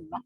Hello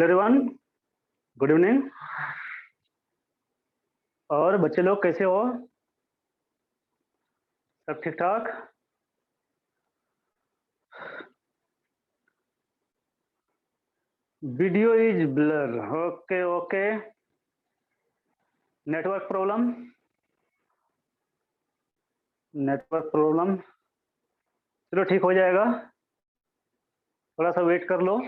everyone, good evening. और बच्चे लोग कैसे हो? सब ठीक ठाक? Video is blur. Okay okay. Network problem, network problem. चलो ठीक हो जाएगा, थोड़ा सा वेट कर लो।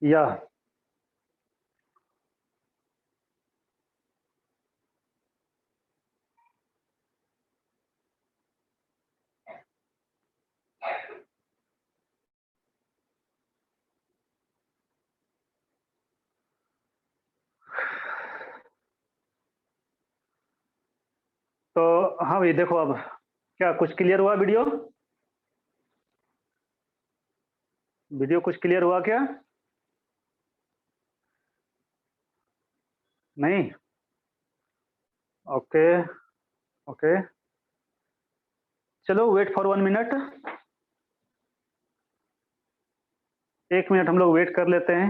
या तो हाँ भाई, देखो अब क्या कुछ क्लियर हुआ? वीडियो वीडियो कुछ क्लियर हुआ क्या? नहीं? ओके ओके, चलो वेट फॉर 1 मिनट, 1 मिनट हम लोग वेट कर लेते हैं।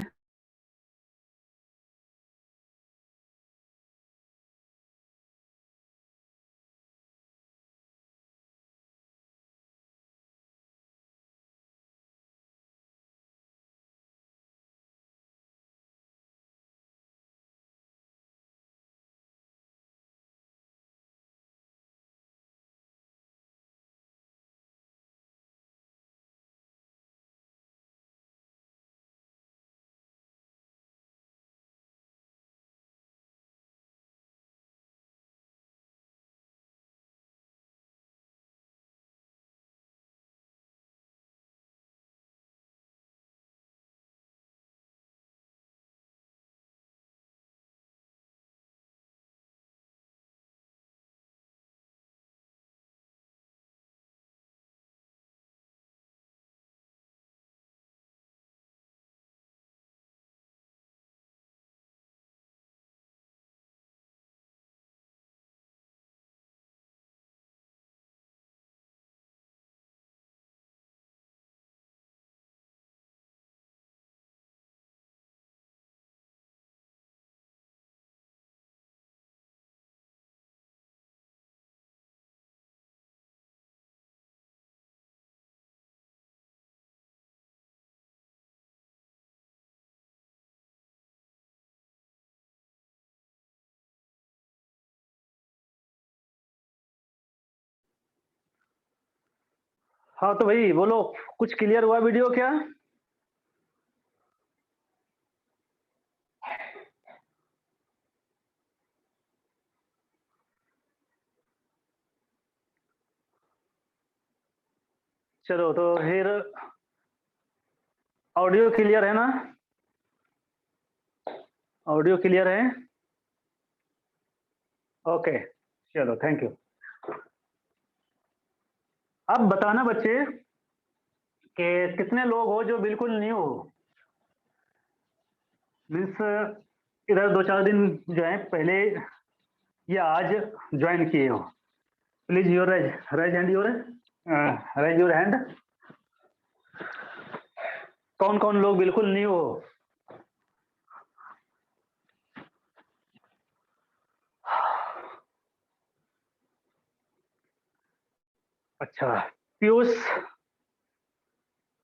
हाँ तो भाई बोलो, कुछ क्लियर हुआ वीडियो क्या? चलो तो फिर ऑडियो क्लियर है ना? ऑडियो क्लियर है? ओके, चलो थैंक यू। अब बताना बच्चे कि कितने लोग हो जो बिल्कुल न्यू हो, मीन्स इधर 2-4 दिन जो है पहले या आज ज्वाइन किए हो। Please your rise hand, your rise your hand. कौन कौन लोग बिल्कुल न्यू हो? अच्छा, पीयूष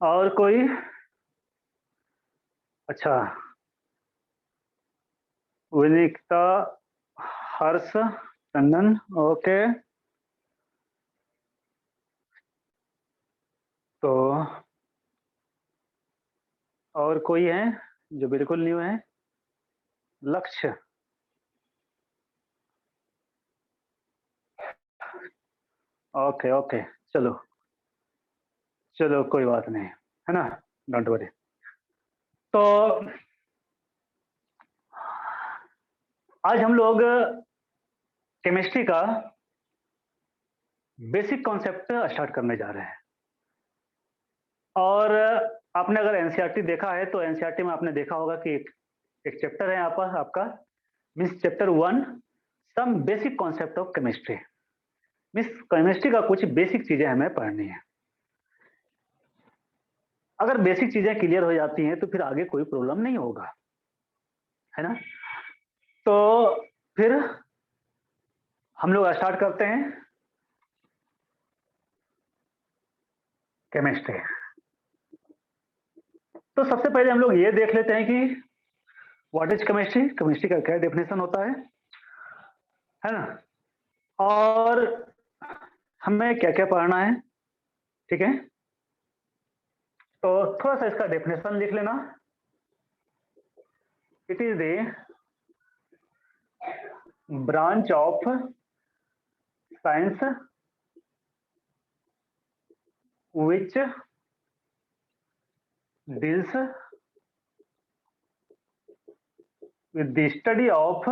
और कोई? अच्छा, विनीता, हर्ष, चंदन, ओके। तो और कोई है जो बिल्कुल न्यू है? लक्ष्य, ओके ओके, चलो चलो कोई बात नहीं, है ना, डोंट वरी। तो आज हम लोग केमिस्ट्री का बेसिक कॉन्सेप्ट स्टार्ट करने जा रहे हैं। और आपने अगर एनसीईआरटी देखा है तो एनसीईआरटी में आपने देखा होगा कि एक चैप्टर है यहाँ पर आपका, means chapter 1, some basic concept of chemistry. Means chemistry का कुछ बेसिक चीजें हमें पढ़नी है। अगर बेसिक चीजें क्लियर हो जाती हैं तो फिर आगे कोई प्रॉब्लम नहीं होगा, है ना। तो फिर हम लोग स्टार्ट करते हैं केमिस्ट्री। तो सबसे पहले हम लोग ये देख लेते हैं कि व्हाट इज केमिस्ट्री, केमिस्ट्री का क्या डेफिनेशन होता है ना, और हमें क्या क्या पढ़ना है, ठीक है। तो थोड़ा सा इसका डेफिनेशन लिख लेना। It is the branch of science which deals with the study of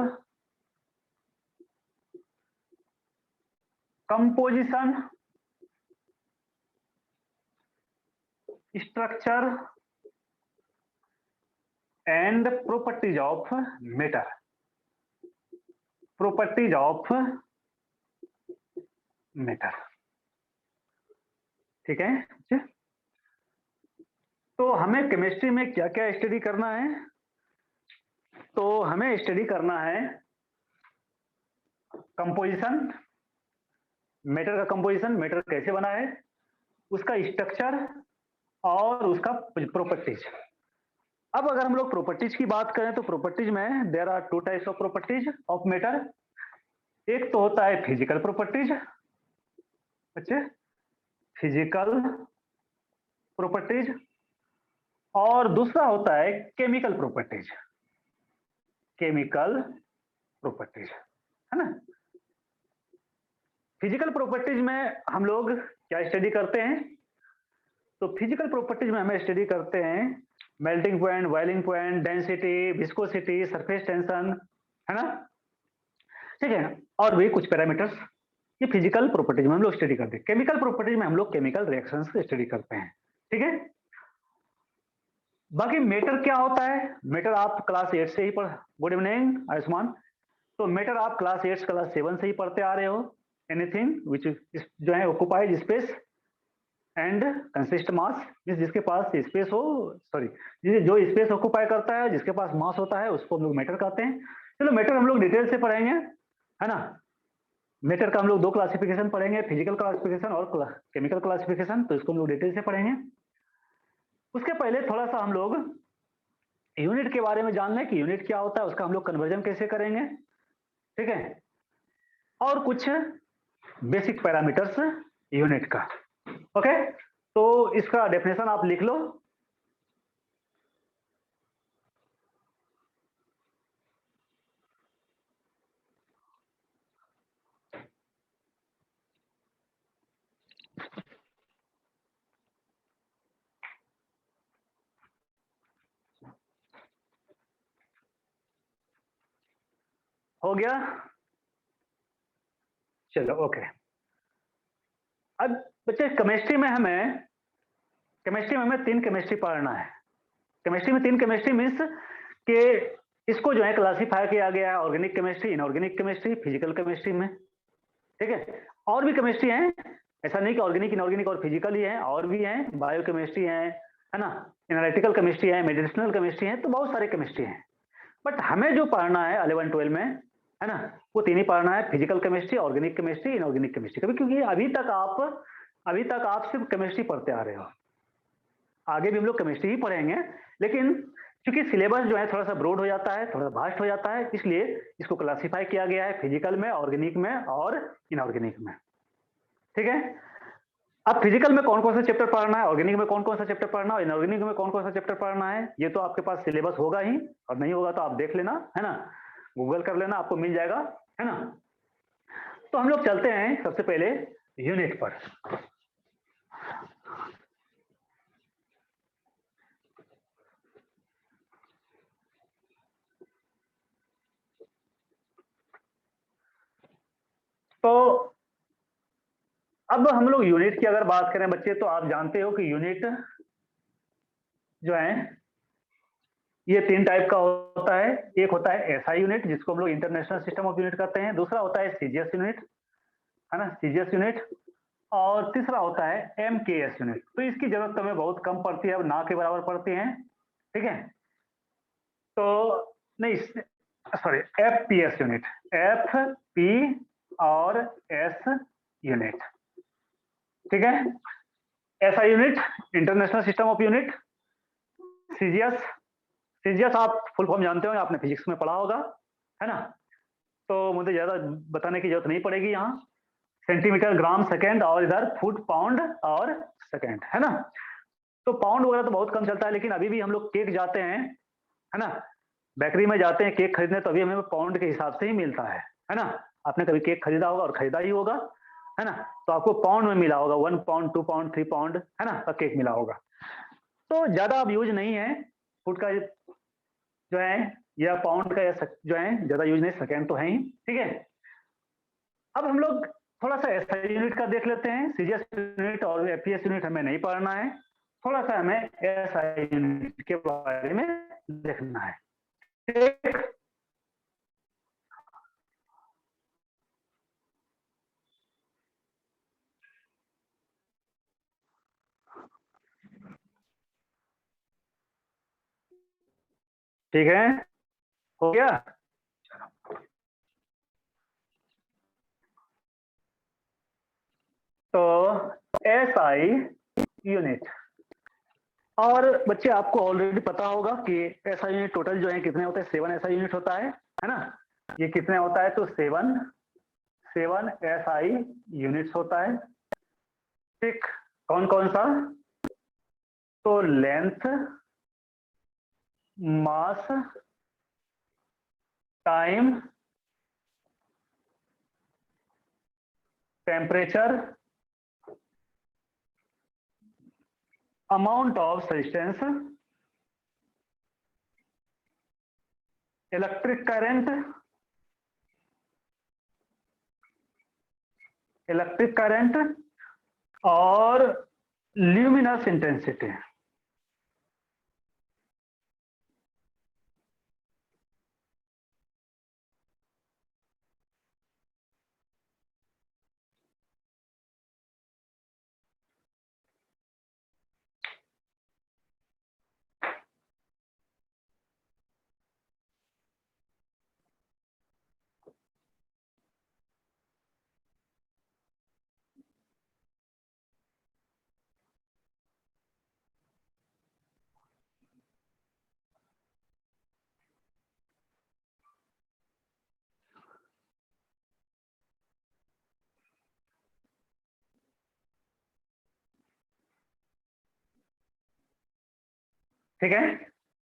composition, structure and properties of matter। Properties of matter. ठीक है, तो हमें केमिस्ट्री में क्या क्या स्टडी करना है? तो हमें स्टडी करना है कंपोजिशन, मैटर का कंपोजिशन, मैटर कैसे बना है, उसका स्ट्रक्चर और उसका प्रॉपर्टीज। अब अगर हम लोग प्रॉपर्टीज की बात करें तो प्रॉपर्टीज में there are two types of properties of matter. एक तो होता है फिजिकल प्रॉपर्टीज, अच्छे, फिजिकल प्रॉपर्टीज, और दूसरा होता है केमिकल प्रॉपर्टीज, केमिकल प्रॉपर्टीज, है ना। फिजिकल प्रॉपर्टीज में हम लोग क्या स्टडी करते हैं? तो फिजिकल प्रॉपर्टीज में हमें स्टडी करते हैं melting point, boiling point, density, viscosity, surface tension, है ना, ठीक है, और भी कुछ पैरामीटर्स, ये फिजिकल प्रॉपर्टीज में हम लोग स्टडी करते हैं। केमिकल प्रॉपर्टीज में हम लोग केमिकल रिएक्शंस को स्टडी करते हैं, ठीक है। बाकी मैटर क्या होता है? मैटर आप क्लास 8 से ही पढ़, गुड इवनिंग आयुष्मान, तो मैटर आप क्लास 8 क्लास 7 से ही पढ़ते आ रहे हो। एनीथिंग विच जो है ऑक्युपाइज स्पेस एंड कंसिस्ट मास, जिसके पास स्पेस हो, सॉरी, जो स्पेस ऑक्युपाई करता है, जिसके पास मास होता है, उसको हम लोग मैटर कहते हैं। चलो मैटर हम लोग डिटेल से पढ़ेंगे, है ना। मैटर का हम लोग दो क्लासिफिकेशन पढ़ेंगे, फिजिकल क्लासिफिकेशन और केमिकल क्लासिफिकेशन, तो इसको हम लोग डिटेल से पढ़ेंगे। उसके पहले थोड़ा सा हम लोग यूनिट के बारे में जान लें कि यूनिट क्या होता है, उसका हम लोग कन्वर्जन कैसे करेंगे, ठीक है, और कुछ बेसिक पैरामीटर्स यूनिट का। ओके, तो इसका डेफिनेशन आप लिख लो। हो गया, चलो ओके। अब बच्चे केमिस्ट्री में हमें तीन केमिस्ट्री पढ़ना है। केमिस्ट्री में तीन केमिस्ट्री मीन्स कि इसको जो है क्लासिफाई किया गया है organic chemistry, inorganic chemistry, physical chemistry में, ठीक है। और भी केमिस्ट्री है, ऐसा नहीं कि ऑर्गेनिक, इनऑर्गेनिक और फिजिकल ही है, और भी है, बायोकेमिस्ट्री है ना, एनालिटिकल केमिस्ट्री है, मेडिसिनल केमिस्ट्री है, तो बहुत सारे केमिस्ट्री हैं। बट हमें जो पढ़ना है 11-12 में, है ना, वो तीन ही पढ़ना है, physical chemistry, organic chemistry, inorganic chemistry. क्योंकि अभी तक आप सिर्फ केमिस्ट्री पढ़ते आ रहे हो, आगे भी हम लोग केमिस्ट्री ही पढ़ेंगे, लेकिन क्योंकि सिलेबस जो है थोड़ा सा ब्रॉड हो जाता है, थोड़ा वास्ट हो जाता है, इसलिए इसको क्लासिफाई किया गया है फिजिकल में, ऑर्गेनिक में और इनऑर्गेनिक में, ठीक है। अब फिजिकल में कौन कौन सा चैप्टर पढ़ना है, ऑर्गेनिक में कौन कौन सा चैप्टर पढ़ना है, इनऑर्गेनिक में कौन कौन सा चैप्टर पढ़ना है, ये तो आपके पास सिलेबस होगा ही, और नहीं होगा तो आप देख लेना, है ना, गूगल कर लेना, आपको मिल जाएगा, है ना। तो हम लोग चलते हैं सबसे पहले यूनिट पर। तो अब हम लोग यूनिट की अगर बात करें बच्चे, तो आप जानते हो कि यूनिट जो है ये तीन टाइप का होता है। एक होता है एसआई यूनिट, जिसको हम लोग इंटरनेशनल सिस्टम ऑफ यूनिट कहते हैं, दूसरा होता है सीजीएस यूनिट, है ना, सीजीएस यूनिट, और तीसरा होता है एमकेएस यूनिट। तो इसकी जरूरत हमें बहुत कम पड़ती है, अब ना के बराबर पड़ती है, ठीक है। तो नहीं, sorry, FPS unit, F P और एस यूनिट, ठीक है। SI unit international system of unit, CGS, CGS आप फुल फॉर्म जानते हो, आपने फिजिक्स में पढ़ा होगा, है ना, तो मुझे ज्यादा बताने की जरूरत नहीं पड़ेगी यहाँ। सेंटीमीटर, ग्राम, सेकेंड, और इधर फुट, पाउंड और सेकेंड, है ना। तो पाउंड वगैरह तो बहुत कम चलता है, लेकिन अभी भी हम लोग केक जाते हैं, है ना, बेकरी में जाते हैं केक खरीदने, तो अभी हमें पाउंड के हिसाब से ही मिलता है ना। आपने कभी केक खरीदा होगा, और खरीदा ही होगा, है ना, तो आपको पाउंड में मिला होगा, 1 पाउंड, 2 पाउंड, 3 पाउंड, है ना, का केक मिला होगा। तो ज्यादा अब यूज नहीं है फुट का जो है, या पाउंड का, या जो है ज्यादा यूज नहीं, सेकेंड तो है ही, ठीक है। अब हम लोग थोड़ा सा एसआई यूनिट का देख लेते हैं। सीजीएस यूनिट और एफपीएस यूनिट हमें नहीं पढ़ना है, थोड़ा सा हमें एसआई यूनिट के बारे में देखना है, ठीक। ठीक है, हो गया। तो SI यूनिट, और बच्चे आपको ऑलरेडी पता होगा कि SI यूनिट टोटल जो है कितने होते हैं, 7 SI यूनिट होता है ना। ये कितने होता है, तो 7 SI यूनिट्स होता है। ठीक, कौन कौन सा, तो length, mass, time, temperature, amount of substance, electric current और ल्यूमिनस इंटेंसिटी। ठीक है,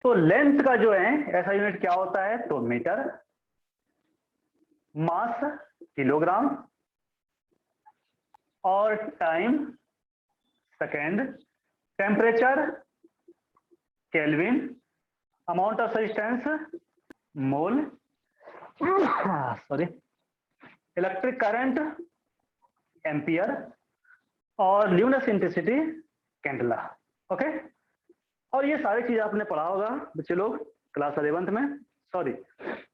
तो लेंथ का जो है ऐसा यूनिट क्या होता है, तो मीटर, मास किलोग्राम, और time second, temperature kelvin, amount of substance mole, sorry, electric current ampere, और ल्यूमिनस इंटेंसिटी कैंडला। ओके, और ये सारी चीज आपने पढ़ा होगा बच्चे लोग क्लास 11th में, सॉरी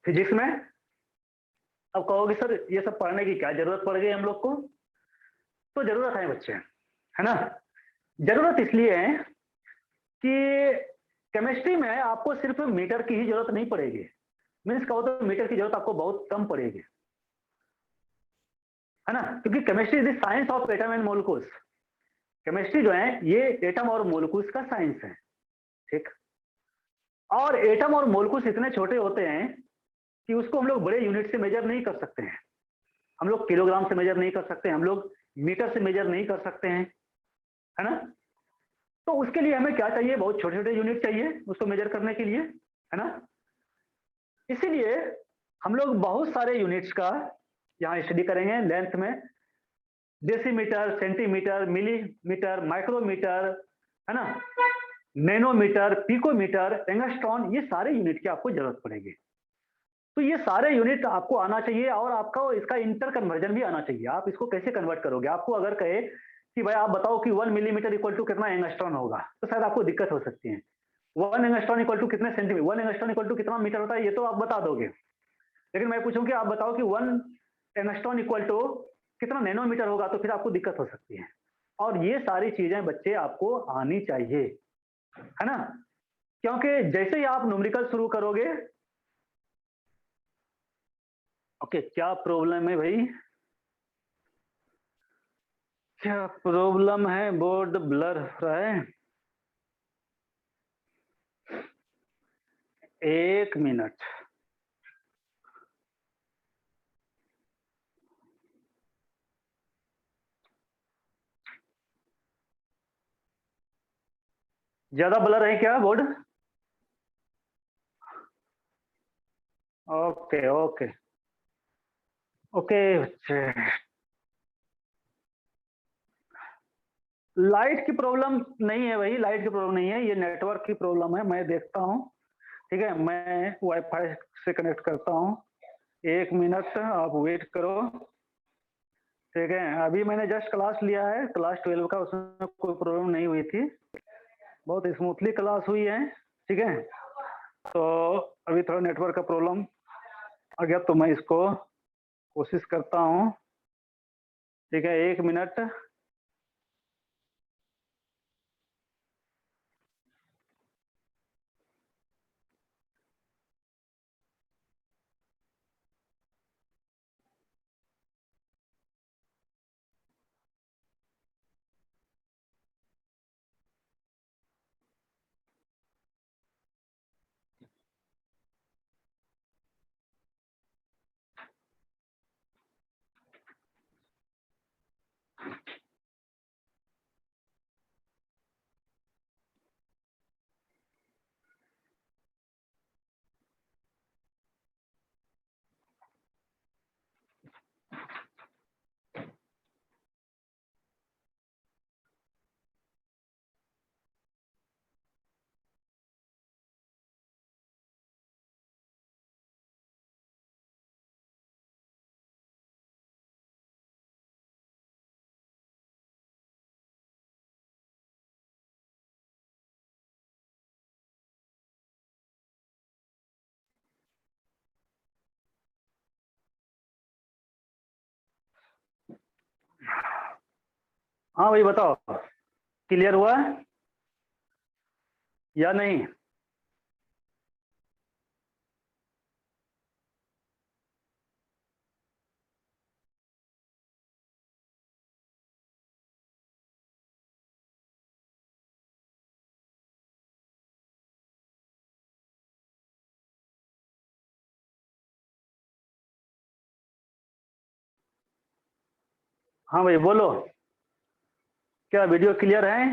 फिजिक्स में। अब कहोगे सर ये सब पढ़ने की क्या जरूरत पड़ गई हम लोग को, तो जरूरत है बच्चे, है ना। जरूरत इसलिए है कि केमिस्ट्री में आपको सिर्फ मीटर की ही जरूरत नहीं पड़ेगी, मीन्स कहो तो मीटर की जरूरत आपको बहुत कम पड़ेगी, है ना, क्योंकि chemistry is the science of atom and molecules. Chemistry जो है ये एटम और मोलिक्यूल्स का साइंस है। ठीक, और एटम और मोलिक्यूल्स इतने छोटे होते हैं कि उसको हम लोग बड़े यूनिट से मेजर नहीं कर सकते हैं। हम लोग किलोग्राम से मेजर नहीं कर सकते, हम लोग मीटर से मेजर नहीं कर सकते हैं, है ना। तो उसके लिए हमें क्या चाहिए, बहुत छोटे छोटे यूनिट चाहिए उसको मेजर करने के लिए, है ना। इसीलिए हम लोग बहुत सारे यूनिट्स का यहाँ स्टडी करेंगे लेंथ में, डेसीमीटर, सेंटीमीटर, मिलीमीटर, माइक्रोमीटर, है ना, नैनोमीटर, पिकोमीटर, एंगस्ट्रॉन, ये सारे यूनिट की आपको जरूरत पड़ेगी। तो ये सारे यूनिट आपको आना चाहिए, और आपका इसका इंटर कन्वर्जन भी आना चाहिए। आप इसको कैसे कन्वर्ट करोगे, आपको अगर कहे कि भाई आप बताओ कि 1 मिलीमीटर इक्वल टू कितना एंगस्ट्रॉन होगा, तो शायद आपको दिक्कत हो सकती है। 1 एंगस्ट्रॉन इक्वल टू कितने सेंटीमीटर, 1 एंगस्ट्रॉन इक्वल टू कितना मीटर होता है, ये तो आप बता दोगे। लेकिन मैं पूछूं कि आप बताओ कि 1 एंगस्ट्रॉन इक्वल टू कितना नैनोमीटर होगा, तो फिर आपको दिक्कत हो सकती है। और ये सारी चीजें बच्चे आपको आनी चाहिए, है ना, क्योंकि जैसे ही आप न्यूमेरिकल शुरू करोगे। ओके, क्या प्रॉब्लम है भाई, क्या प्रॉब्लम है, बोर्ड ब्लर हो रहा है, 1 मिनट। ज्यादा ब्लर है क्या board, okay okay okay. Light की प्रॉब्लम नहीं है भाई, लाइट की प्रॉब्लम नहीं है, ये नेटवर्क की प्रॉब्लम है, मैं देखता हूँ। ठीक है, मैं वाईफाई से कनेक्ट करता हूँ, 1 मिनट आप वेट करो। ठीक है, अभी मैंने जस्ट क्लास लिया है, क्लास 12 का, उसमें कोई प्रॉब्लम नहीं हुई थी, बहुत स्मूथली क्लास हुई है। ठीक है, तो अभी थोड़ा नेटवर्क का प्रॉब्लम आ गया, तो मैं इसको कोशिश करता हूँ। ठीक है, 1 मिनट। हाँ भाई बताओ, क्लियर हुआ या नहीं? हाँ भाई बोलो, क्या वीडियो क्लियर है?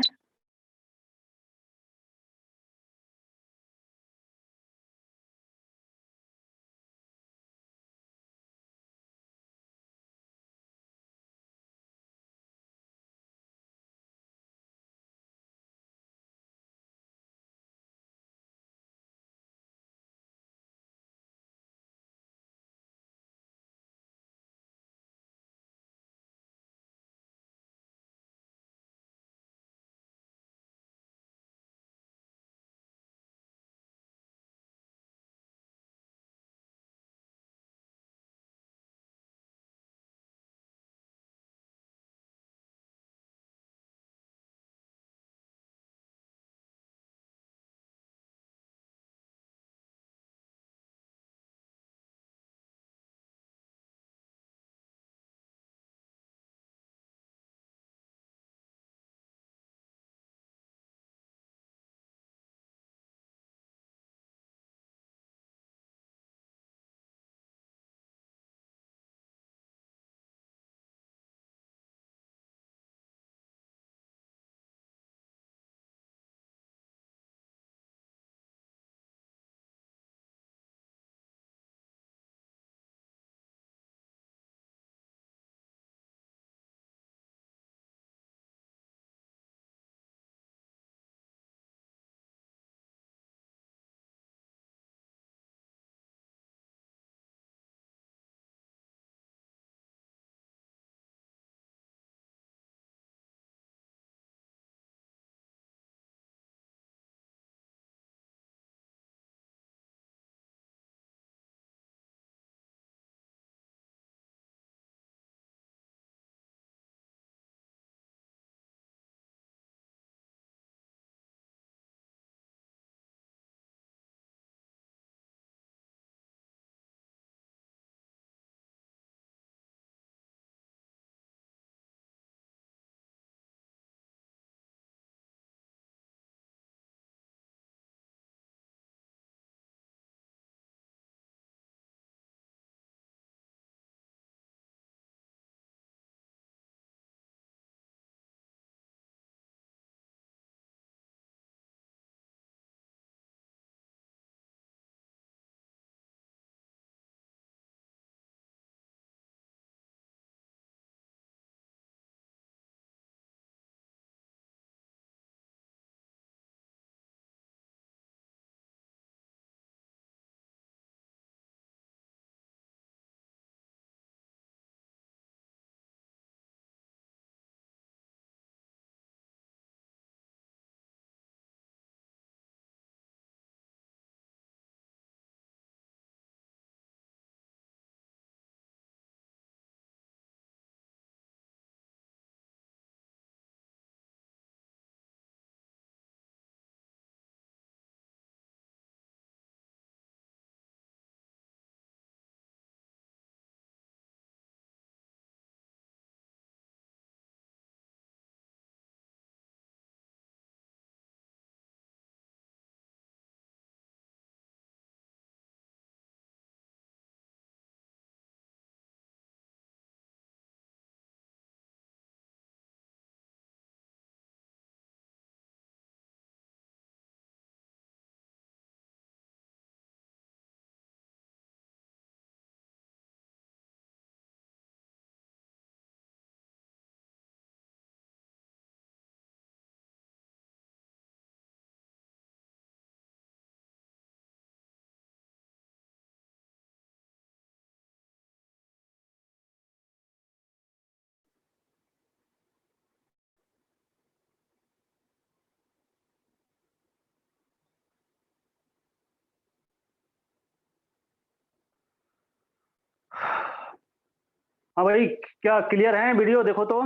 हाँ भाई, क्या क्लियर है वीडियो? देखो तो।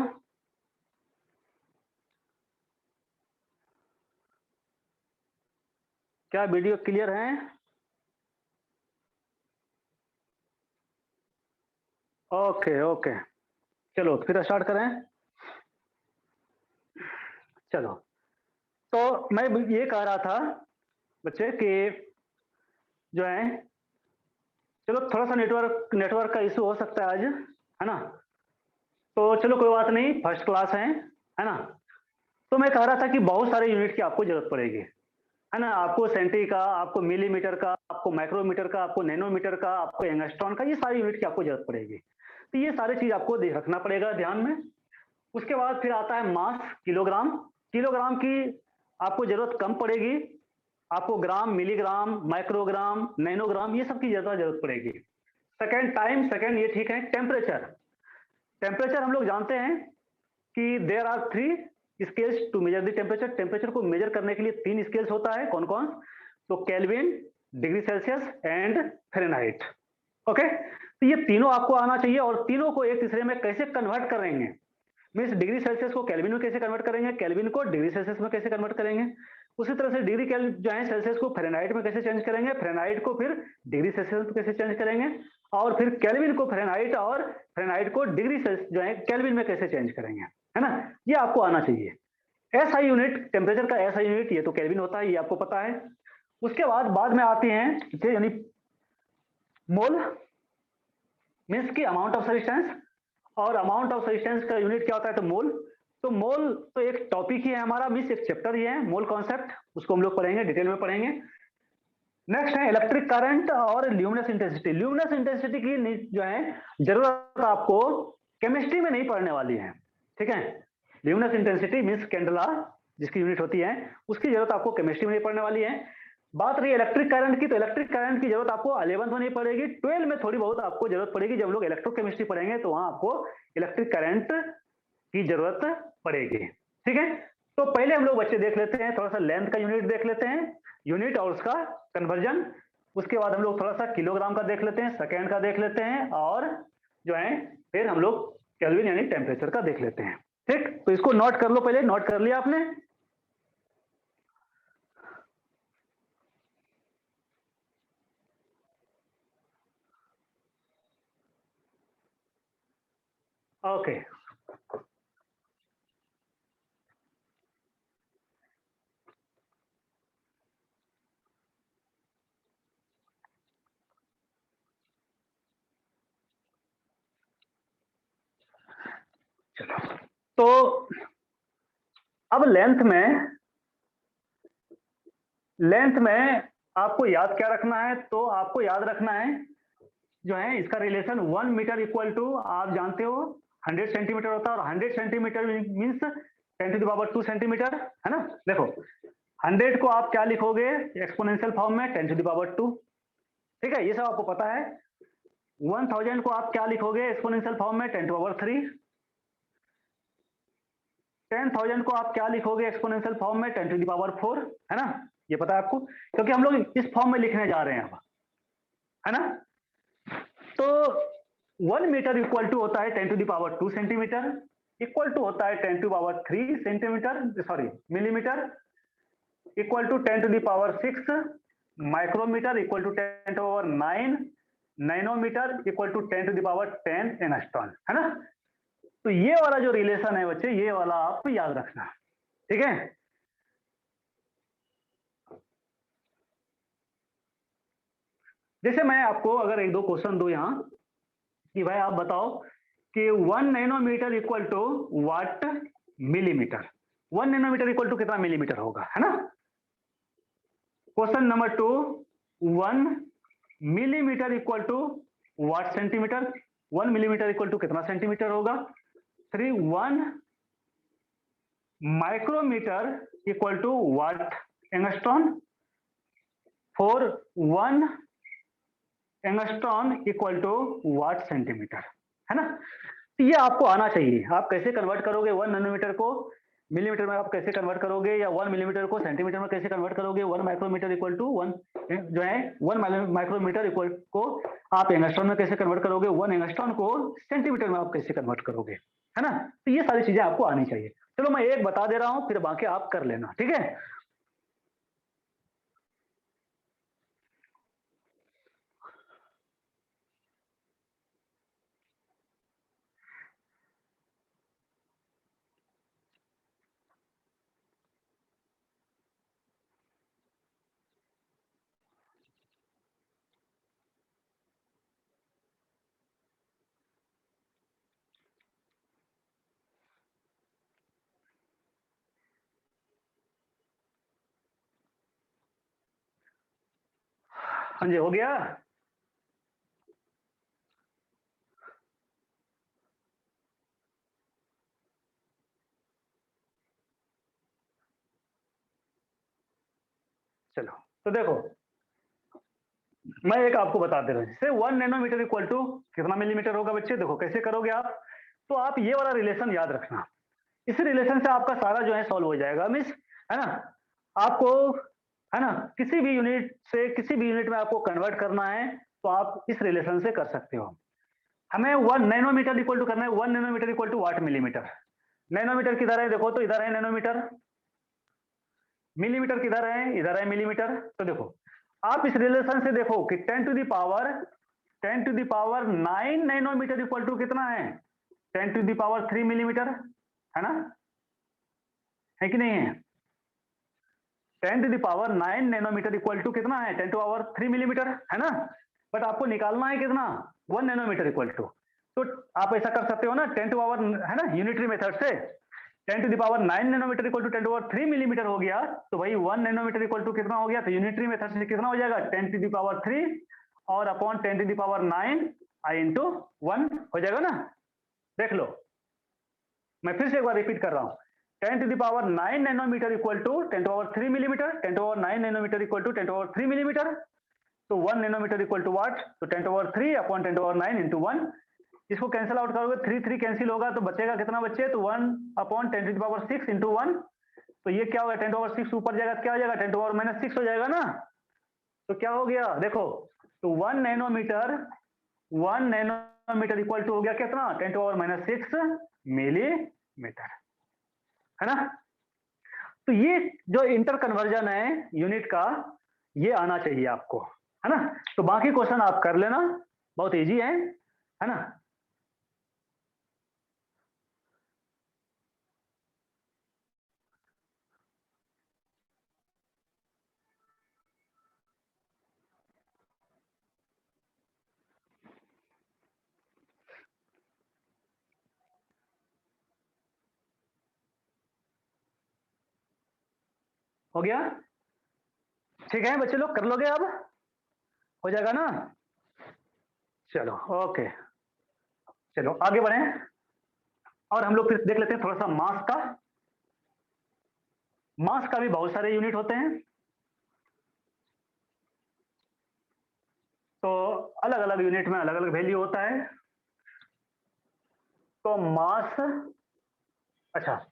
क्या वीडियो क्लियर है? ओके ओके, चलो फिर स्टार्ट करें। चलो, तो मैं ये कह रहा था बच्चे कि जो है, चलो थोड़ा सा नेटवर्क नेटवर्क का इशू हो सकता है आज, है ना? तो चलो कोई बात नहीं, फर्स्ट क्लास है ना? तो मैं कह रहा था कि बहुत सारे यूनिट की आपको जरूरत पड़ेगी, है ना? आपको सेंटी का, आपको मिलीमीटर का, आपको माइक्रोमीटर का, आपको नैनोमीटर का, आपको एंगस्ट्रॉन का, ये सारी यूनिट की आपको जरूरत पड़ेगी। तो ये सारी चीज आपको रखना पड़ेगा ध्यान में। उसके बाद फिर आता है मास, किलोग्राम। किलोग्राम की आपको जरूरत कम पड़ेगी, आपको ग्राम, मिलीग्राम, माइक्रोग्राम, नैनोग्राम, ये सब की ज्यादा जरूरत पड़ेगी। सेकेंड, टाइम, सेकेंड ये ठीक है। टेम्परेचर, टेम्परेचर हम लोग जानते हैं कि there are 3 scales to measure the temperature. Temperature को मेजर करने के लिए 3 स्केल्स होता है। कौन कौन? तो kelvin, degree Celsius and Fahrenheit. Okay, तो ये तीनों आपको आना चाहिए, और तीनों को एक दूसरे में कैसे कन्वर्ट करेंगे, मीन्स डिग्री सेल्सियस को केल्विन में कैसे कन्वर्ट करेंगे, केल्विन को डिग्री सेल्सियस में कैसे कन्वर्ट करेंगे, उसी तरह से डिग्री जो है सेल्सियस को फ़ारेनहाइट में कैसे चेंज करेंगे, फ़ारेनहाइट को फिर डिग्री सेल्सियस में कैसे चेंज करेंगे, और फिर केल्विन को फ़ारेनहाइट और फ़ारेनहाइट को डिग्री सेल्सियस जो है केल्विन में कैसे चेंज करेंगे, है ना? ये आपको आना चाहिए। एसआई यूनिट, टेम्परेचर का एसआई यूनिट ये तो केल्विन होता है, ये आपको पता है। उसके बाद में आती हैं यानी मोल, मीन्स की अमाउंट ऑफ सब्सटेंस, और अमाउंट ऑफ सब्सटेंस का यूनिट क्या होता है? तो मोल। तो मोल तो एक टॉपिक ही है हमारा, मीन्स एक चैप्टर ही है मोल कॉन्सेप्ट, उसको हम लोग पढ़ेंगे, डिटेल में पढ़ेंगे। नेक्स्ट है इलेक्ट्रिक करंट और ल्यूमिनस इंटेंसिटी। ल्यूमिनस इंटेंसिटी की जो है जरूरत आपको केमिस्ट्री में नहीं पढ़ने वाली है, ठीक है? ल्यूमिनस इंटेंसिटी मीन्स कैंडला जिसकी यूनिट होती है, उसकी जरूरत आपको केमिस्ट्री में नहीं पढ़ने वाली है। बात रही इलेक्ट्रिक करंट की, तो इलेक्ट्रिक करंट की जरूरत आपको 11th में नहीं पड़ेगी, 12 में थोड़ी बहुत आपको जरूरत पड़ेगी। जब लोग इलेक्ट्रोकेमिस्ट्री पढ़ेंगे तो वहां आपको इलेक्ट्रिक करंट की जरूरत पड़ेगी, ठीक है? तो पहले हम लोग बच्चे देख लेते हैं, थोड़ा सा लेंथ का यूनिट देख लेते हैं, यूनिट और उसका कन्वर्जन। उसके बाद हम लोग थोड़ा सा किलोग्राम का देख लेते हैं, सेकेंड का देख लेते हैं, और जो है फिर हम लोग केल्विन यानी टेम्परेचर का देख लेते हैं, ठीक? तो इसको नोट कर लो, पहले नोट कर लिया आपने? ओके, चलो। तो अब लेंथ में आपको याद क्या रखना है? तो आपको याद रखना है जो है इसका रिलेशन 1 मीटर इक्वल टू, आप जानते हो 100 सेंटीमीटर होता है, और 100 सेंटीमीटर मीन्स 10⁻² सेंटीमीटर, है ना? देखो 100 को आप क्या लिखोगे एक्सपोनेंशियल फॉर्म में? 10⁻², ठीक है? ये सब आपको पता है। 1000 को आप क्या लिखोगे एक्सपोनेंशियल फॉर्म में? 10⁻3। 10,000 को आप क्या लिखोगे एक्सपोनेंशियल फॉर्म में? 10⁻4, है ना? ये पता है आपको, क्योंकि हम लोग इस फॉर्म में लिखने जा रहे हैं अब, है ना? तो 1 मीटर इक्वल टू होता है 10⁻² सेंटीमीटर, इक्वल टू होता है 10⁻3 centimetre, sorry millimetre, equal to 10⁻6 micrometre, equal to 10⁻9 nanometre, equal to 10⁻10 angstrom, है ना? तो ये वाला जो रिलेशन है बच्चे, ये वाला आप याद रखना, ठीक है? जैसे मैं आपको अगर एक दो क्वेश्चन दो यहां कि भाई आप बताओ कि 1 nanometre equal to what millimetre, 1 nanometre equal to कितना मिलीमीटर होगा, है ना? Question number 2, 1 millimetre equal to what centimetre, 1 millimetre equal to कितना सेंटीमीटर होगा? 3, 1 micrometre equal to what angstrom, 4, 1 angstrom equal to what centimetre, है ना? तो ये आपको आना चाहिए। आप कैसे कन्वर्ट करोगे 1 नैनोमीटर को मिलीमीटर में, आप कैसे कन्वर्ट करोगे, या 1 मिलीमीटर को सेंटीमीटर में कैसे कन्वर्ट करोगे, 1 माइक्रोमीटर इक्वल टू 1 जो है 1 माइक्रोमीटर इक्वल को आप एंगस्ट्रॉन में कैसे कन्वर्ट करोगे, 1 एंगस्ट्रॉन को सेंटीमीटर में आप कैसे कन्वर्ट करोगे, है ना? तो ये सारी चीजें आपको आनी चाहिए। चलो मैं एक बता दे रहा हूं, फिर बाकी आप कर लेना, ठीक है? हाँ जी, हो गया। चलो, तो देखो, मैं एक आपको बता दे रहा हूँ, जैसे 1 नैनोमीटर इक्वल टू कितना मिलीमीटर होगा बच्चे? देखो कैसे करोगे आप। तो आप ये वाला रिलेशन याद रखना, इस रिलेशन से आपका सारा जो है सॉल्व हो जाएगा मिस, है ना? आपको, है ना, किसी भी यूनिट से किसी भी यूनिट में आपको कन्वर्ट करना है तो आप इस रिलेशन से कर सकते हो। हमें 1 नैनोमीटर इक्वल टू करना है, 1 nanometre equal to what millimetre. Nanometre किधर है? देखो तो इधर है नैनोमीटर। मिलीमीटर किधर है? इधर है मिलीमीटर। तो देखो, आप इस रिलेशन से देखो कि 10 to the power 9 nanometre equal to कितना है? 10 टू द पावर 3 मिलीमीटर, है ना? है कि नहीं है? 10 to the power 9 nanometre equal to कितना है? 10 टू पावर 3 मिलीमीटर, है ना? बट आपको निकालना है कितना? 1 नैनोमीटर इक्वल टू। तो आप ऐसा कर सकते हो ना, 10 टू पावर, है ना, यूनिटरी मेथड से 10 to the power 9 nanometre equal to 10 to power 3 millimetre हो गया, तो भाई 1 नैनोमीटर इक्वल टू कितना हो गया? तो यूनिटरी मेथड से कितना हो जाएगा? 10 टू द पावर 3 और अपॉन 10 टू द पावर 9 आई इंटू 1 हो जाएगा ना? देख लो, मैं फिर से एक बार रिपीट कर रहा हूं, 10 to the power 9 nanometre equal to 10 to power 3 millimetre, 10 to power 9 nanometre equal to 10 to power 3 millimetre. तो 1 नैनोमीटर इक्वल टू व्हाट? तो 10 to power 3 upon 10 to power 9 into 1। इसको कैंसिल आउट करोगे, 3 3 कैंसिल होगा तो बचेगा कितना बच्चे? तो 1 upon 10 to the power 6 into 1। तो ये क्या होगा? 10 टू पावर 6 ऊपर जाएगा तो क्या हो जाएगा? 10 टू पावर माइनस 6 हो जाएगा ना? तो क्या हो गया देखो, तो 1 नैनोमीटर इक्वल टू हो गया कितना? 10 टू पावर माइनस 6 मिलीमीटर, है ना? तो ये जो इंटर कन्वर्जन है यूनिट का, ये आना चाहिए आपको, है ना? तो बाकी क्वेश्चन आप कर लेना, बहुत इजी है ना? हो गया? ठीक है बच्चे लोग, कर लोगे अब? हो जाएगा ना? चलो ओके, चलो आगे बढ़े और हम लोग फिर देख लेते हैं थोड़ा सा मास का। मास का भी बहुत सारे यूनिट होते हैं, तो अलग अलग यूनिट में अलग अलग वैल्यू होता है। तो मास, अच्छा,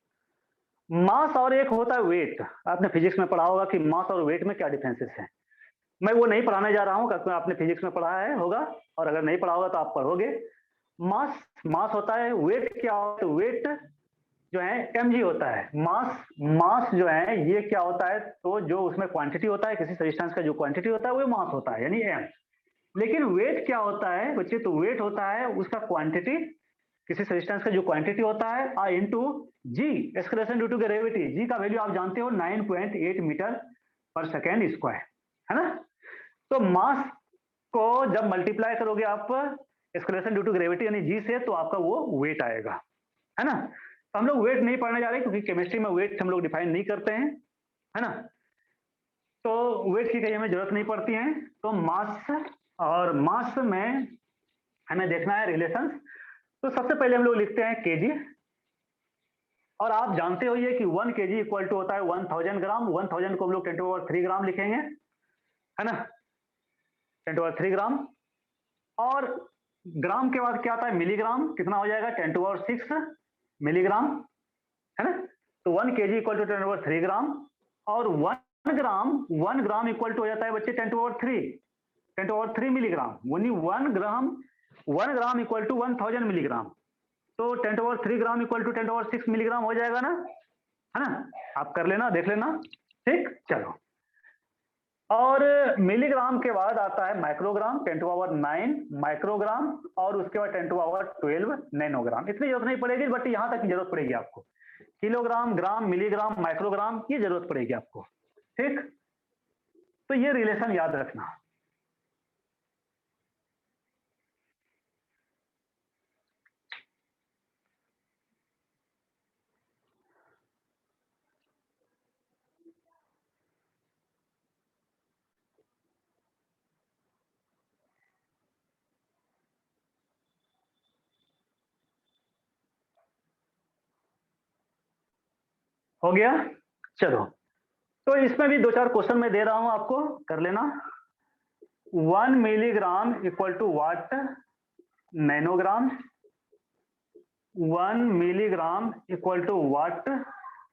मास और एक होता है वेट। आपने फिजिक्स में पढ़ा होगा कि मास और वेट में क्या डिफरेंसेस है। मैं वो नहीं पढ़ाने जा रहा हूँ क्योंकि आपने फिजिक्स में पढ़ा है होगा, और अगर नहीं पढ़ा होगा तो आप पढ़ोगे। मास, मास होता है, वेट क्या होता है? वेट जो है mg होता है। मास, मास जो है ये क्या होता है? तो जो उसमें क्वांटिटी होता है, किसी सब्सटेंस का जो क्वांटिटी होता है वो मास होता है, यानी m। लेकिन वेट क्या होता है बच्चे? तो वेट होता है उसका क्वांटिटी, किसी सब्सटेंस का जो क्वांटिटी होता है, I into G, acceleration due to gravity. G का वैल्यू आप जानते हो 9.8 मीटर पर सेकेंड स्क्वायर, है ना? तो मास को जब मल्टीप्लाई करोगे आप एक्सक्रेशन ड्यू टू ग्रेविटी यानी जी से, तो आपका वो वेट आएगा, है ना? तो हम लोग वेट नहीं पढ़ने जा रहे क्योंकि केमिस्ट्री में वेट हम लोग डिफाइन नहीं करते हैं, है ना? तो वेट की कहीं हमें जरूरत नहीं पड़ती है। तो मास, और मास में हमें देखना है रिलेशन। तो सबसे पहले हम लोग लिखते हैं केजी, और आप जानते हो ये कि 1 केजी इक्वल टू होता है 1000 ग्राम। 1000 को हम लोग 10 टू पावर 3 ग्राम लिखेंगे, है ना? 10 टू पावर 3 ग्राम। और ग्राम के बाद क्या आता है? मिलीग्राम। कितना हो जाएगा? 10 टू पावर 6 मिलीग्राम, है ना? तो 1 KG equal to 10 to power 3 gram. और 1 ग्राम इक्वल टू हो जाता है बच्चे 10 to power 3, 10 to power 3 milligram. यानी 1 ग्राम इक्वल टू 1000 मिलीग्राम। तो 10 to power 3 gram equal to 10 to power 6 milligram हो जाएगा ना, है ना? आप कर लेना, देख लेना, ठीक, चलो। और मिलीग्राम के बाद आता है माइक्रोग्राम, 10 टू पावर 9 माइक्रोग्राम, और उसके बाद 10 टू पावर 12 नैनोग्राम। इतनी जरूरत नहीं पड़ेगी, बट यहां तक की जरूरत पड़ेगी आपको। किलोग्राम, ग्राम, मिलीग्राम, माइक्रोग्राम, ये जरूरत पड़ेगी आपको, ठीक? तो ये रिलेशन याद रखना। हो गया। चलो, तो इसमें भी 2-4 क्वेश्चन मैं दे रहा हूं आपको, कर लेना। 1 milligram equal to what nanogram, 1 milligram equal to what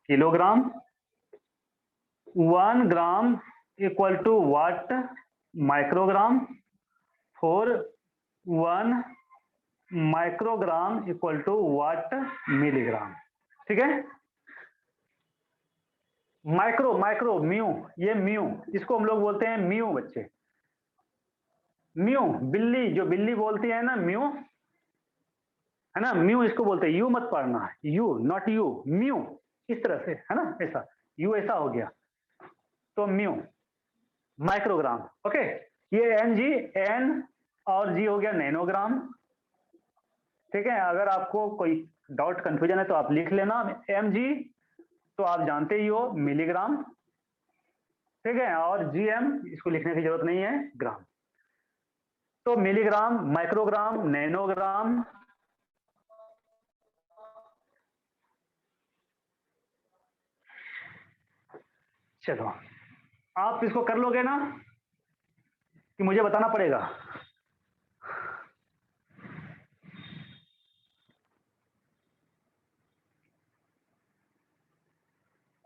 kilogram, 1 gram equal to what microgram, four 1 microgram equal to what milligram. ठीक है, माइक्रो माइक्रो म्यू, ये म्यू, इसको हम लोग बोलते हैं म्यू बच्चे। म्यू, बिल्ली, जो बिल्ली बोलती है ना म्यू, है ना, म्यू इसको बोलते हैं। यू मत पढ़ना, यू नॉट यू, म्यू, इस तरह से, है ना, ऐसा, यू ऐसा हो गया, तो म्यू माइक्रोग्राम। ओके, ये एन जी, एन और जी हो गया नैनोग्राम। ठीक है, अगर आपको कोई डाउट कंफ्यूजन है तो आप लिख लेना। एम जी तो आप जानते ही हो, मिलीग्राम। ठीक है, और जी एम इसको लिखने की जरूरत नहीं है, ग्राम। तो मिलीग्राम, माइक्रोग्राम, नैनोग्राम, चलो आप इसको कर लोगे ना, कि मुझे बताना पड़ेगा?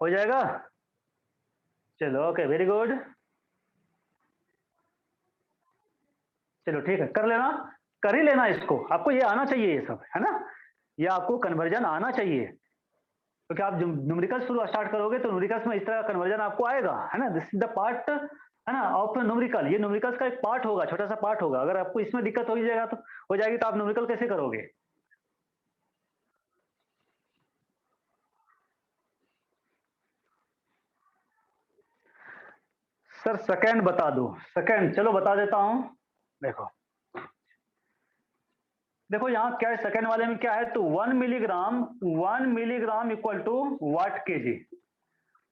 हो जाएगा? चलो ओके, वेरी गुड। चलो ठीक है, कर लेना, कर ही लेना इसको, आपको ये आना चाहिए, ये सब, है ना, ये आपको कन्वर्जन आना चाहिए। क्योंकि आप जब न्यूमेरिकल शुरू स्टार्ट करोगे तो न्यूमेरिकल्स में इस तरह कन्वर्जन आपको आएगा, है ना, दिस इज द पार्ट, है ना, ऑफ न्यूमेरिकल। ये न्यूमेरिकल्स का एक पार्ट होगा, छोटा सा पार्ट होगा। अगर आपको इसमें दिक्कत हो जाएगी तो आप न्यूमेरिकल कैसे करोगे? सर सेकंड बता दो, सेकंड, चलो बता देता हूं। देखो, देखो यहाँ क्या है, सेकंड वाले में क्या है, तो 1 milligram equal to what KG.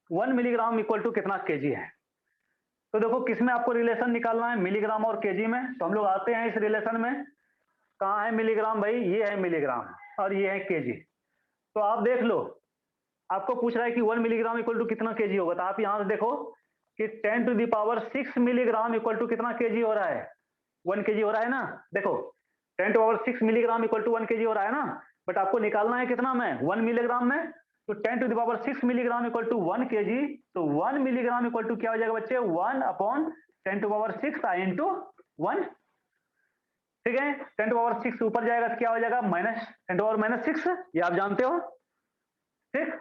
1 milligram equal to कितना केजी है? तो देखो, किसमें आपको रिलेशन निकालना है, मिलीग्राम और केजी में। तो हम लोग आते हैं इस रिलेशन में। कहाँ है मिलीग्राम भाई? ये है मिलीग्राम, और ये है केजी। तो आप देख लो, आपको पूछ रहा है कि 1 मिलीग्राम इक्वल टू कितना केजी होगा, तो आप यहां से देखो कि 10⁻6 मिलीग्राम इक्वल टू कितना केजी हो रहा है? 1 केजी हो रहा है ना। देखो, 10⁻6 मिलीग्राम इक्वल टू 1 केजी हो रहा है ना। बट आपको निकालना है कितना में, 1 मिलीग्राम में। तो 10⁻6 मिलीग्राम इक्वल टू 1 केजी। तो 1 मिलीग्राम इक्वल टू क्या हो जाएगा बच्चे, 1/10⁻6 आई इंटू 1। ठीक है, 10⁻6 ऊपर जाएगा तो क्या हो जाएगा, -10⁻6, ये आप जानते हो। ठीक,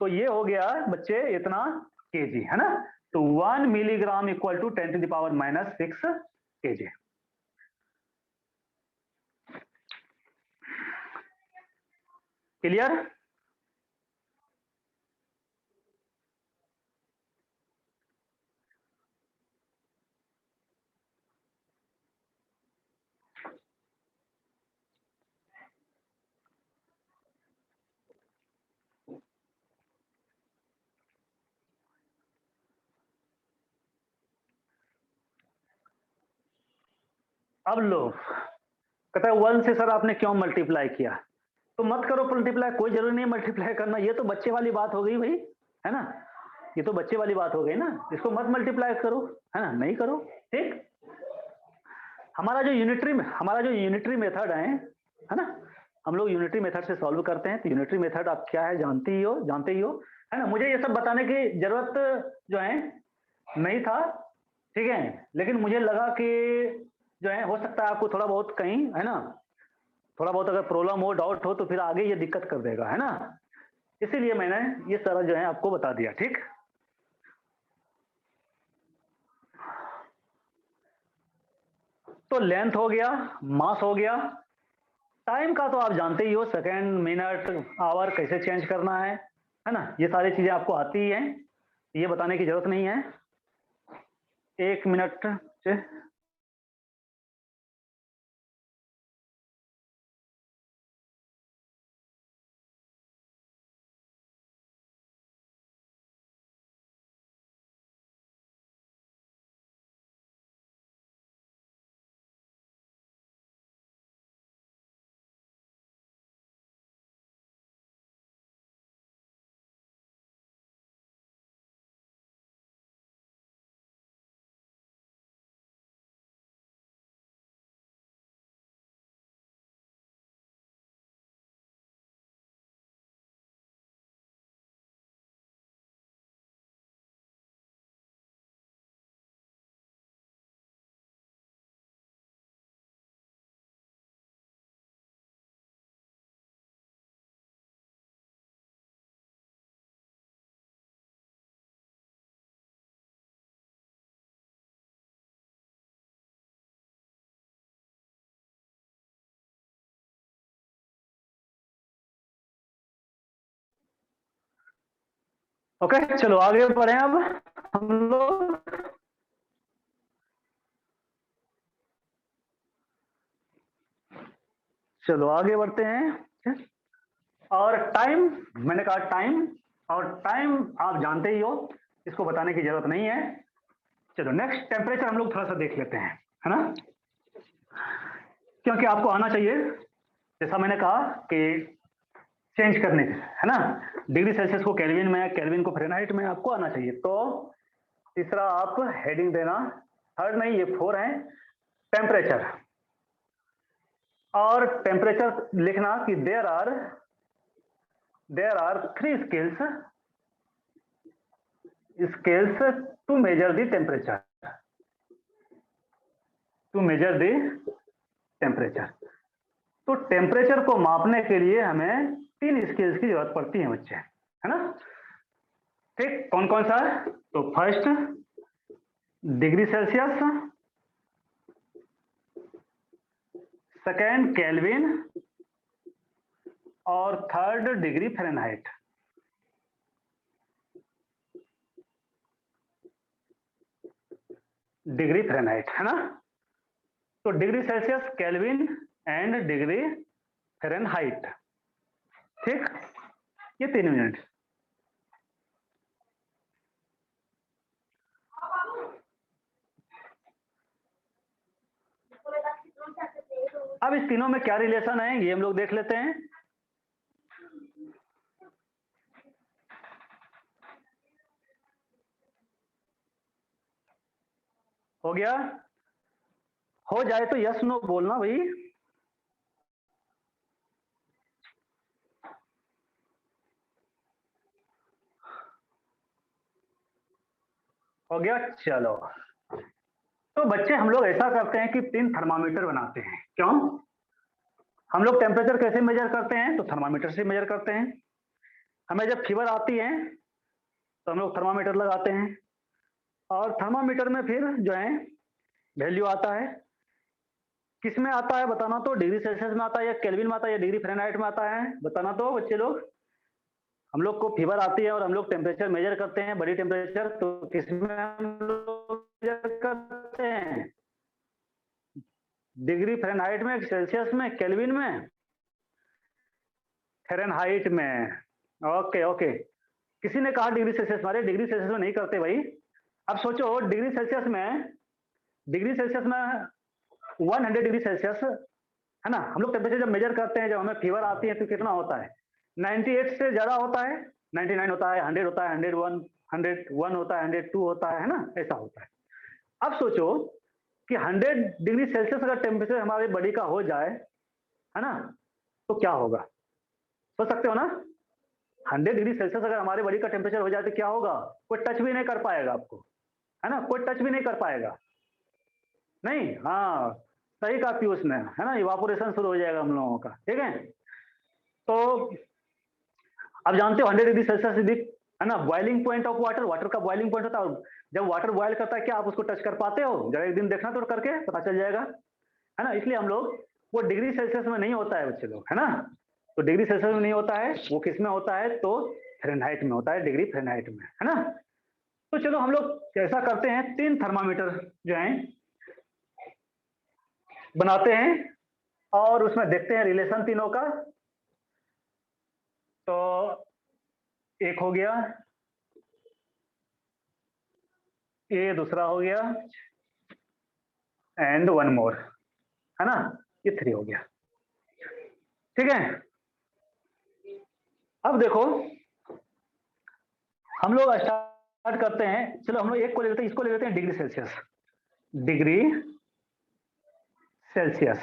तो ये हो गया बच्चे इतना केजी, है ना। तो 1 milligram equal to 10⁻6 KG. Clear? अब लो, कहता है 1 से सर आपने क्यों मल्टीप्लाई किया? तो मत करो मल्टीप्लाई, कोई जरूरी नहीं मल्टीप्लाई करना, ये तो बच्चे वाली बात हो गई भाई, है ना, ये तो बच्चे वाली बात हो गई ना, इसको मत मल्टीप्लाई करो, है ना, नहीं करो। ठीक, हमारा जो यूनिटरी मेथड है ना, हम लोग यूनिटरी मेथड से सॉल्व करते हैं। तो यूनिटरी मेथड आप क्या है, जानते ही हो, है ना। मुझे ये सब बताने की जरूरत जो है नहीं था, ठीक है, लेकिन मुझे लगा कि जो है हो सकता है आपको थोड़ा बहुत कहीं, है ना, थोड़ा बहुत अगर प्रॉब्लम हो, डाउट हो, तो फिर आगे ये दिक्कत कर देगा, है ना। इसीलिए मैंने ये सारा जो है आपको बता दिया। ठीक, तो लेंथ हो गया, मास हो गया, टाइम का तो आप जानते ही हो, सेकेंड, मिनट, आवर कैसे चेंज करना है ना, ये सारी चीजें आपको आती ही हैं, ये बताने की जरूरत नहीं है। 1 मिनट से ओके, चलो आगे बढ़े अब हम लोग। चलो आगे बढ़ते हैं। और टाइम, मैंने कहा टाइम, और टाइम आप जानते ही हो, इसको बताने की जरूरत नहीं है। चलो नेक्स्ट, टेम्परेचर हम लोग थोड़ा सा देख लेते हैं, है ना, क्योंकि आपको आना चाहिए, जैसा मैंने कहा कि चेंज करने है ना, डिग्री सेल्सियस को केल्विन में, केल्विन को फ़ारेनहाइट में आपको आना चाहिए। तो तीसरा आप हेडिंग देना, थर्ड नहीं ये 4 है, टेम्परेचर। और टेम्परेचर लिखना कि there are 3 scales to measure the temperature, to measure the temperature. तो टेम्परेचर को मापने के लिए हमें 3 स्केल्स की जरूरत पड़ती है बच्चे, है ना। ठीक, कौन कौन सा है? तो first degree Celsius, second Kelvin, और third degree Fahrenheit. Degree Fahrenheit, है ना। तो degree Celsius, Kelvin and degree Fahrenheit. ठीक, ये 3 यूनिट। अब इस तीनों में क्या रिलेशन है ये हम लोग देख लेते हैं। हो गया? हो जाए तो यस नो बोलना भाई। हो गया, चलो। तो बच्चे हम लोग ऐसा करते हैं कि 3 थर्मामीटर बनाते हैं। क्यों? हम लोग टेम्परेचर कैसे मेजर करते हैं? तो थर्मामीटर से मेजर करते हैं। हमें जब फीवर आती है तो हम लोग थर्मामीटर लगाते हैं, और थर्मामीटर में फिर जो है वैल्यू आता है। किस में आता है बताना तो? डिग्री सेल्सियस में आता है, या केल्विन में आता है, या डिग्री फ़ारेनहाइट में आता है? बताना तो बच्चे लोग। हम लोग को फीवर आती है और हम लोग टेम्परेचर मेजर करते हैं, बॉडी टेम्परेचर, तो किस में हम लोग मेजर करते हैं? डिग्री फ़ारेनहाइट में, सेल्सियस में, केल्विन में? फ़ारेनहाइट में। Okay okay. किसी ने कहा डिग्री सेल्सियस, हमारे डिग्री सेल्सियस में नहीं करते भाई। अब सोचो डिग्री सेल्सियस में, डिग्री सेल्सियस में 100 डिग्री सेल्सियस, है ना। हम लोग टेम्परेचर जब मेजर करते हैं, जब हमें फीवर आती है तो कितना होता है? 98 से ज्यादा होता है, 99 होता है, 100 होता है, 101, 101 होता है, 102 होता है ना, ऐसा होता है। अब सोचो कि 100 डिग्री सेल्सियस अगर टेम्परेचर हमारे बॉडी का हो जाए, है ना, तो क्या होगा? सोच सकते हो ना। 100 डिग्री सेल्सियस अगर हमारे बॉडी का टेम्परेचर हो जाए तो क्या होगा? कोई टच भी नहीं कर पाएगा आपको, है ना, कोई टच भी नहीं कर पाएगा। नहीं, हाँ, सही कहा पीयूष ने, है ना, इवापोरेशन शुरू हो जाएगा हम लोगों का। ठीक है, तो आप जानते हो 100 डिग्री सेल्सियस इज, है ना, boiling point of water. Water का बॉइलिंग पॉइंट होता है। जब वाटर बॉयल करता है, क्या आप उसको टच कर पाते हो? जरा एक दिन देखना तो करके पता चल जाएगा, है ना। इसलिए हम लोग, वो डिग्री सेल्सियस में नहीं होता है बच्चे लोग, है ना। तो डिग्री सेल्सियस में नहीं होता है, वो किस में होता है? तो फ़ारेनहाइट में होता है, डिग्री फ़ारेनहाइट में, है ना। तो चलो हम लोग ऐसा करते हैं, 3 थर्मामीटर जो है बनाते हैं, और उसमें देखते हैं रिलेशन तीनों का। तो एक हो गया, ये दूसरा हो गया, एंड वन मोर, है ना, ये 3 हो गया। ठीक है, अब देखो हम लोग स्टार्ट करते हैं। चलो हम लोग एक को ले लेते हैं, इसको ले लेते हैं डिग्री सेल्सियस। डिग्री सेल्सियस,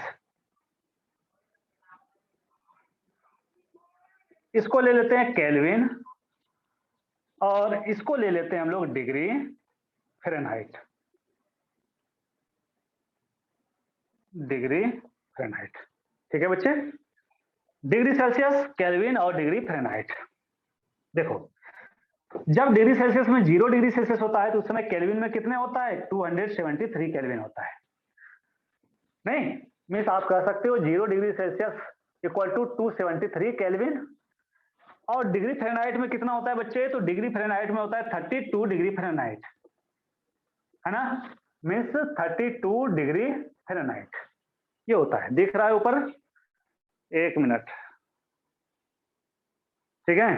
इसको ले लेते हैं केल्विन, और इसको ले लेते हैं हम लोग डिग्री फ़ारेनहाइट। डिग्री फ़ारेनहाइट, ठीक है बच्चे। डिग्री सेल्सियस, केल्विन और डिग्री फ़ारेनहाइट। देखो, जब डिग्री सेल्सियस में 0 डिग्री सेल्सियस होता है तो उस समय केल्विन में कितने होता है? 273 केल्विन होता है। नहीं, मीन्स आप कह सकते हो 0 degree Celsius equal to 273 Kelvin, और डिग्री फ़ारेनहाइट में कितना होता है बच्चे? तो डिग्री फ़ारेनहाइट में होता है 32 डिग्री फ़ारेनहाइट, है ना? मीन्स 32 डिग्री फ़ारेनहाइट ये होता है। दिख रहा है ऊपर? 1 मिनट, ठीक है?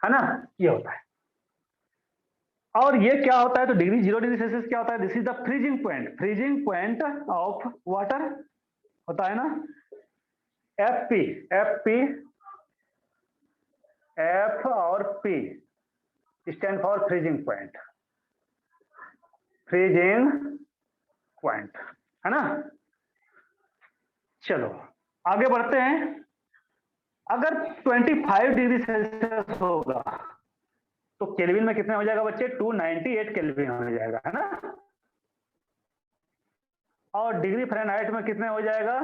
है ना? ये होता है। और ये क्या होता है? तो डिग्री 0 डिग्री सेल्सियस क्या होता है? This is the freezing point of water होता है ना? एफ पी एफ और P stand for freezing point, है ना? चलो आगे बढ़ते हैं। अगर 25 डिग्री सेल्सियस होगा तो केल्विन में कितने हो जाएगा बच्चे? 298 केल्विन हो जाएगा, है ना? और डिग्री फ़ारेनहाइट में कितने हो जाएगा?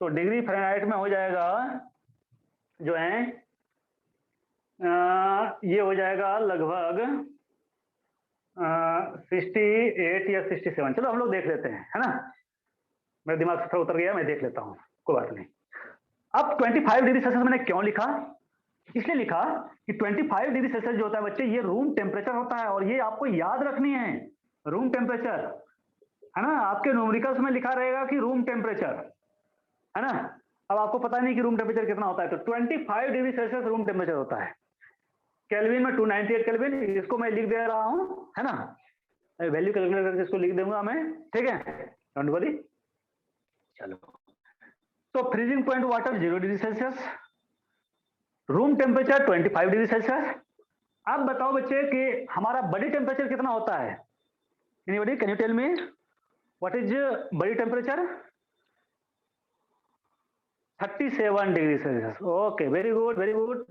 तो डिग्री फ़ारेनहाइट में हो जाएगा जो है ये हो जाएगा लगभग 68 या 67। चलो हम लोग देख लेते हैं, है ना? मेरे दिमाग से थोड़ा उतर गया, मैं देख लेता हूँ, कोई बात नहीं। अब 25 डिग्री सेल्सियस मैंने क्यों लिखा? इसलिए लिखा कि 25 डिग्री सेल्सियस जो होता है बच्चे ये रूम टेम्परेचर होता है, और ये आपको याद रखनी है, रूम टेम्परेचर, है ना? आपके न्यूमेरिकल्स में लिखा रहेगा कि रूम टेम्परेचर, है ना? अब आपको पता नहीं कि रूम टेम्परेचर कितना होता है, तो 25 डिग्री सेल्सियस रूम टेम्परेचर होता है। केल्विन में 298 केल्विन, इसको मैं लिख दे रहा हूं, है ना? वैल्यू कैलकुलेट करके इसको लिख दूंगा मैं, ठीक है? Don't worry. चलो, तो freezing point water 0 degree Celsius, room temperature 25 degree Celsius. अब बताओ बच्चे कि हमारा बॉडी टेम्परेचर कितना होता है? Anybody can you tell me what is body temperature? 37 degree Celsius. Okay, very good very good.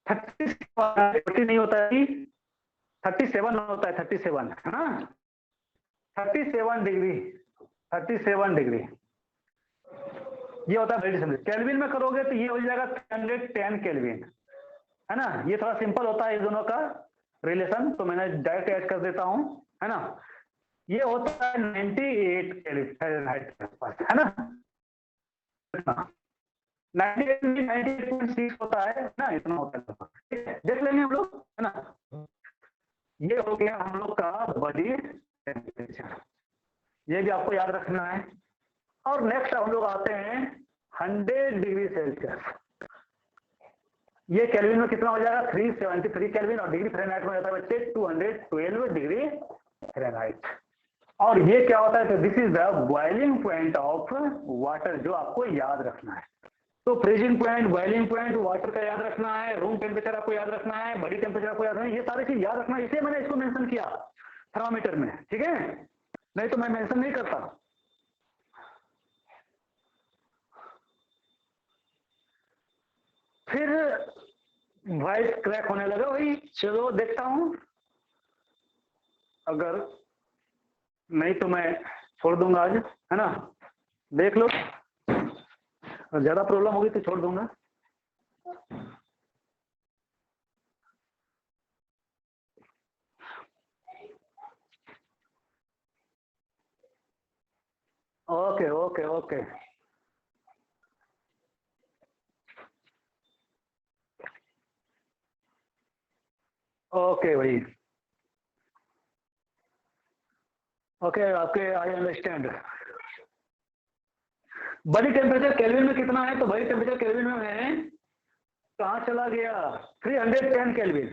37 नहीं होता है, 37 होता है, 37, है ना? 37 डिग्री, 37 डिग्री ये होता है बॉडी टेम्परेचर। केल्विन में करोगे तो ये हो जाएगा 310 केल्विन, है ना? ये थोड़ा सिंपल होता है इस दोनों का रिलेशन, तो मैंने डायरेक्ट ऐड कर देता हूं, है ना? ये होता है 98 केल्विन फ़ारेनहाइट के आसपास, है ना? 98 98.6 होता है ना, इतना होता है। ठीक है, देख लेंगे हम लोग, है ना? ये हो गया हम लोग का बॉडी टेम्परेचर, ये भी आपको याद रखना है। और नेक्स्ट हम लोग आते हैं 100 डिग्री सेल्सियस। ये केल्विन में कितना हो जाएगा? 373 केल्विन, और डिग्री फ़ारेनहाइट में होता है बच्चे 212 डिग्री फ़ारेनहाइट। और ये क्या होता है? तो this is the boiling point of water, जो आपको याद रखना है। तो freezing point, boiling point, water का याद रखना है, रूम टेम्परेचर आपको याद रखना है, बॉडी टेम्परेचर आपको याद रखना है, ये सारी चीज याद रखना है, इसलिए मैंने इसको मेंशन किया थर्मामीटर में, ठीक है? नहीं तो मैं मेंशन नहीं करता। फिर वॉइस क्रैक होने लगा भाई, चलो देखता हूं, अगर नहीं तो मैं छोड़ दूंगा आज, है ना? देख लो, अगर ज्यादा प्रॉब्लम होगी तो छोड़ दूंगा। ओके ओके ओके, ओके भाई, ओके, आपके I understand. Body temperature kelvin में कितना है? तो बॉडी टेम्परेचर केल्विन में है, कहाँ चला गया? 310 केल्विन,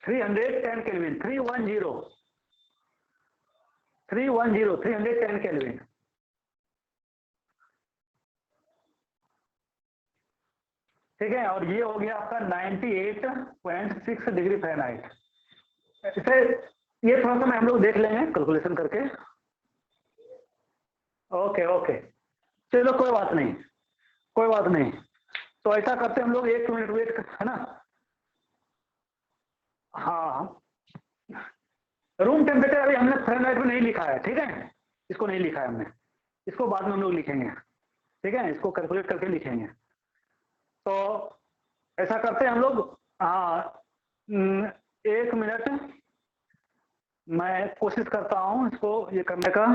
310 केल्विन, 310 310 310 केल्विन। ठीक है, और ये हो गया आपका 98.6 डिग्री फ़ारेनहाइट। इसे ये थोड़ा सा मैं हम लोग देख लेंगे कैलकुलेशन करके। ओके ओके, चलो कोई बात नहीं, कोई बात नहीं। तो ऐसा करते हम लोग, 1 मिनट वेट कर, है ना? हाँ, रूम टेम्परेचर अभी हमने फ़ारेनहाइट में नहीं लिखा है, ठीक है? इसको नहीं लिखा है हमने, इसको बाद में हम लोग लिखेंगे, ठीक है? इसको कैलकुलेट करके लिखेंगे। तो ऐसा करते हैं हम लोग, हाँ, 1 मिनट, मैं कोशिश करता हूँ इसको ये करने का।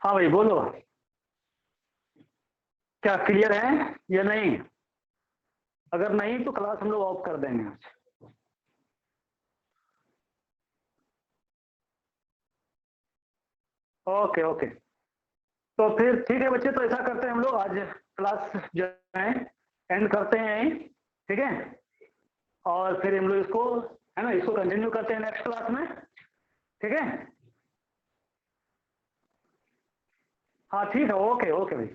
हाँ भाई बोलो, क्या क्लियर है या नहीं? अगर नहीं तो क्लास हम लोग ऑफ कर देंगे। ओके ओके, तो फिर ठीक है बच्चे, तो ऐसा करते हैं हम लोग आज क्लास जो है एंड करते हैं यहीं, ठीक है? और फिर हम लोग इसको, है ना, इसको कंटिन्यू करते हैं नेक्स्ट क्लास में, ठीक है? हाँ ठीक है, ओके ओके भाई,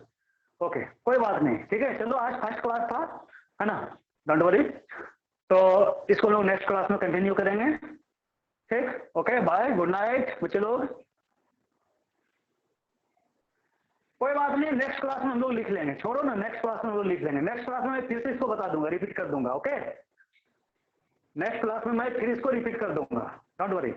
ओके कोई बात नहीं, ठीक है, चलो आज फर्स्ट क्लास था, है ना, डोंट वरी। तो इसको लोग नेक्स्ट क्लास में कंटिन्यू करेंगे, ठीक, ओके बाय, गुड नाइट बच्चे लोग। कोई बात नहीं, नेक्स्ट क्लास में हम लोग लिख लेंगे, छोड़ो ना, नेक्स्ट क्लास में हम लोग लिख लेंगे, नेक्स्ट क्लास में मैं फिर से इसको बता दूंगा, रिपीट कर दूंगा, ओके? नेक्स्ट क्लास में मैं फिर इसको रिपीट कर दूंगा, डोंट वरी।